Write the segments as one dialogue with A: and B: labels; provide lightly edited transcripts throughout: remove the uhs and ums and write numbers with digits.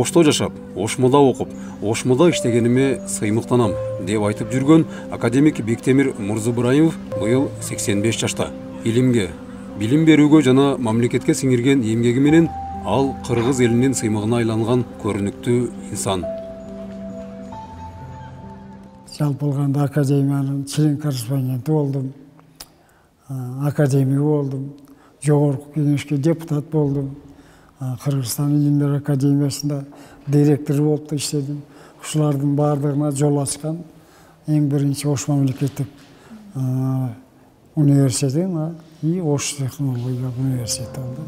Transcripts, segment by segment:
A: Ошто жашап, Ошмода окуп, Ошмода иштегениме сыймыктанам деп айтып жүргөн академик Бектемир Мурзыбраимов быйыл 85 жашта. Илимге, билим берүүгө жана мамлекетке сиңирген эмгеги менен ал кыргыз элинин сыймыгына айланган көрүнүктүү инсан.
B: Жалпы алганда академиянын член корреспонденти болдум, академик болдум, жогорку кеңешке депутат болдум. Кыргызстан илимдер академиясында директор болуп иштедим. Ушулардын баардыгына жол ачкан эң биринчи Ош мамлекеттик университети и Ош технологиялык университети болду.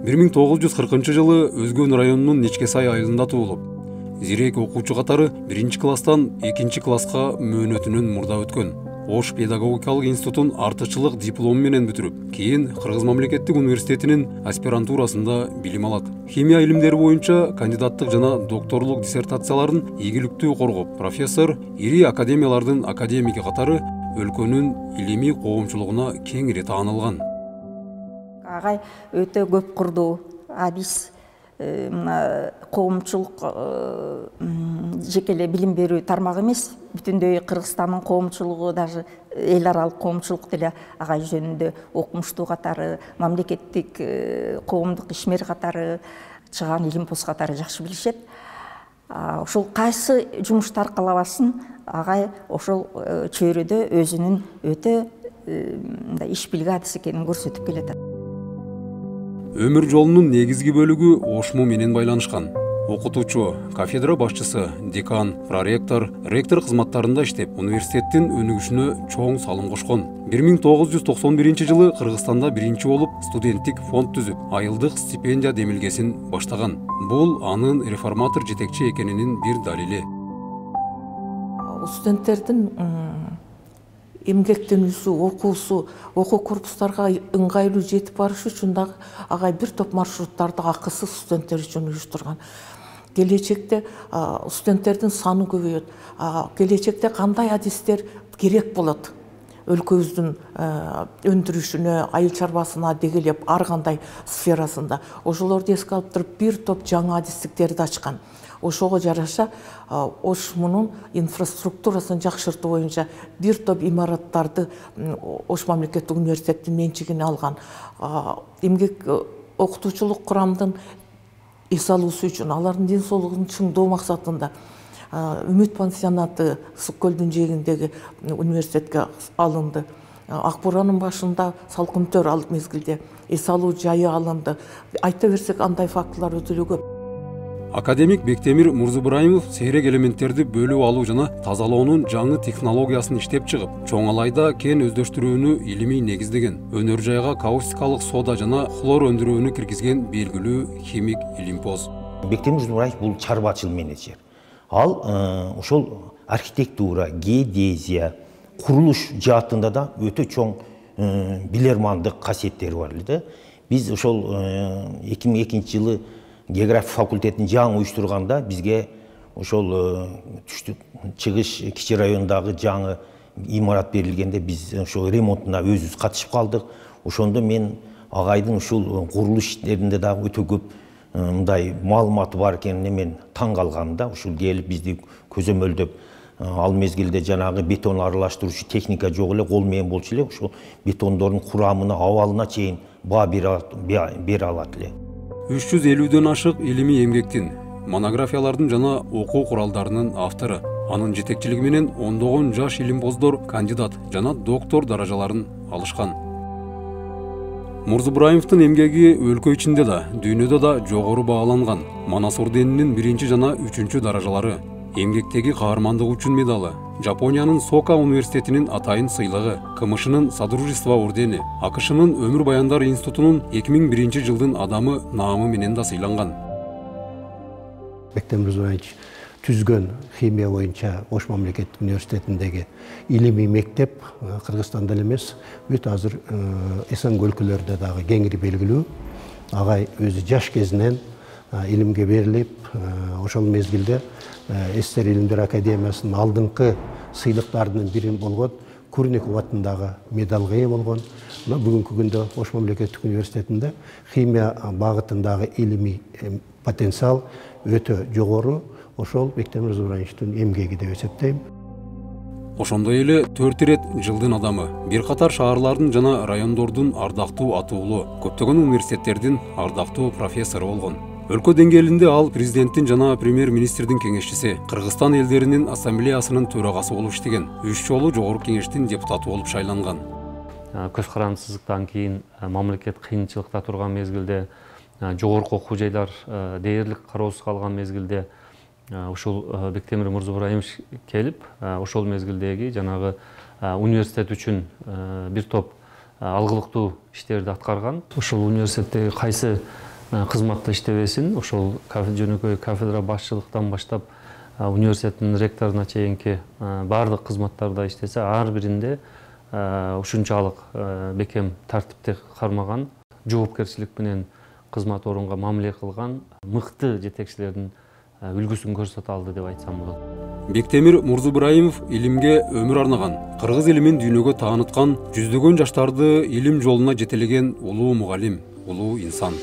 A: 1940 жылы Өзгөн районунун Нечкесай айылында туулуп, зирек окуучу катары 1-класстан 2-класска мөөнөтүнөн мурда өткөн. Ош педагогикалык институтун артыкчылык диплому менен бүтүрүп, кийин Кыргыз мамлекеттик университетинин аспирантурасында билим алат. Химия илимдери боюнча кандидаттык жана докторлук диссертацияларын ийгиликтүү коргоп, профессор, ири академиялардын академики катары өлкөнүн илимий коомчулугуна кеңири таанылган.
C: Агай өтө көп курдуу, биз коомчулук жекеле билим берүү тармагы эмес, бүтүндөй Кыргызстандын коомчулугу, даже эл аралык коомчулук деле агай жөнүндө окумуштуу катары, мамлекеттик коомдук ишмер катары, чыгаан илимпоз катары жакшы билишет. Ошол кайсы жумушту аркалабасын, агай ошол чөйрөдө өзүнүн өтө иш билги адис экенин көрсөтүп келет.
A: Өмүр жолунун негизги бөлүгү Ошмо менен байланышкан. Окутуучу, кафедра башчысы, декан, проректор, ректор кызматтарында иштеп, университеттин өнүгүшүнө чоң салым кошкон. 1991 жылы Кыргызстанда биринчи болуп студенттик фонд түзүп, айылдык стипендия демилгесин баштаган. Бул анын реформатор жетекчи экенинин бир далили.
D: Студенттердин эмгектенүүсү, окуусу, окуу корпустарга ыңгайлуу жетип барышы үчүн дагы агай бир топ маршруттарды акысыз студенттер үчүн уюштурган. Келечекте студенттердин саны көбөйөт. Келечекте кандай адистер керек болот? Өлкөбүздүн өндүрүшүнө, айыл чарбасына дегелеп ар кандай сферасында. Ошолорду эске алып туруп бир топ жаңы адистиктерди ачкан. Ошого жараша Ошмунун инфраструктурасын жакшыртуу боюнча бир топ имараттарды Ош мамлекеттик университеттин менчигине алган. Эмгек окутуучулук курамдын эс алуусу үчүн, алардын ден соолугун чыңдоо максатында Үмүт пансионаты Сык көлдүн жээгиндеги университетке алынды. Ак Буранын башында Салкынтөр ал мезгилде эс алуу жайы алынды. Айта берсек, андай фактылар өтө эле көп.
A: Академик Бектемир Мурзыбраимов сейрек элементтерди бөлүп алуу жана тазалоонун жаңы технологиясын иштеп чыгып, чоң алайда кен өздөштүрүүнү илимий негиздеген. Өнөр жайга каустикалык сода жана хлор өндүрүүнү киргизген белгилүү химик илимпоз.
E: Бектемир Мурзыбраимов бул чарбачыл менеджер. Ал ошол архитектура, геодезия, курулуш жаатында да өтө чоң билермандык касиеттери бар эле. Биз ошол 2002 жылы география факультетин жаңы уюштурганда бизге ошол түштүк чыгыш кичи райондагы жаңы имарат берилгенде биз ошол ремонтуна өзүбүз катышып калдык. Ошондо мен агайдын ушул курулуш иштеринде дагы өтө көп мындай маалыматы бар экенине мен таң калгам да. Ушул келип бизди көзөмөлдөп, ал мезгилде жанагы бетон аралаштыруучу техника жок эле, кол менен болчу эле. Ошол бетондордун курамына, абалына чейин баа бере алат эле.
A: 350дөн ашык илимий эмгектин, монографиялардын жана окуу куралдарынын автору. Анын жетекчилиги менен ондогон жаш илимпоздор кандидат жана доктор даражаларын алышкан. Мурзыбраимовдун эмгеги өлкө ичинде да, дүйнөдө да жогору бааланган. Манас орденинин 1 жана 3 даражалары, эмгектеги каармандыгы үчүн медалы, Жапониянын Сока университетинин атайын сыйлыгы, КМШнын Содружество ордени, АКШнын Өмүр баяндар институтунун 2001 жылдын адамы наамы менен да сыйланган.
F: Бектемир Мурзыбраимович түзгөн химия боюнча Ош мамлекеттик университетиндеги илимий мектеп Кыргызстанда эле эмес, бүт азыр Эсен өлкөлөрдө дагы кеңири белгилүү. Агай өзү жаш кезинен илимге берилип, ошол мезгилде СССР Илимдер академиясынын алдыңкы сыйлыктарынын бири болгон Курников атындагы медалга ээ болгон. Бүгүнкү күндө Ош мамлекеттик университетинде химия багытындагы илимий потенциал өтө жогору. Ошол Бектемир Мырзабаевичтин эмгеги деп эсептейм.
A: Ошондой эле 4 ирет жылдын адамы, бир катар шаарлардын жана райондордун ардактуу атуулу, көптөгөн университеттердин ардактуу профессору болгон. Өлкө деңгээлинде ал президенттин жана премьер-министрдин кеңешчиси, Кыргызстан элдеринин ассамблеясынын төрагасы болуп иштеген, 3 жолу жогорку кеңештин депутаты болуп шайланган.
G: Көз карандысыздыктан кийин мамлекет кыйынчылыкта турган мезгилде, жогорку окуу жайлар дээрлик кароосуз калган мезгилде ушул Бектемир Мырзабаевич келип, ошол мезгилдеги жанагы университет үчүн бир топ алгылыктуу иштерди аткарган. Ушул университетте кайсы кызматта иштебесин, ошол жөнөкөй кафедра башчылыктан баштап университеттин ректоруна чейинки баардык кызматтарда иштесе, ар биринде ушунчалык бекем тартипти кармаган, жоопкерчилик менен кызмат орунга мамиле кылган мыкты жетекчилердин үлгүсүн көрсөтө алды деп айтсам болот.
A: Бектемир Мырзабаев илимге өмүр арнаган, кыргыз илимин дүйнөгө тааныткан, жүздөгөн жаштарды илим жолуна жетелеген улуу мугалим, улуу инсан.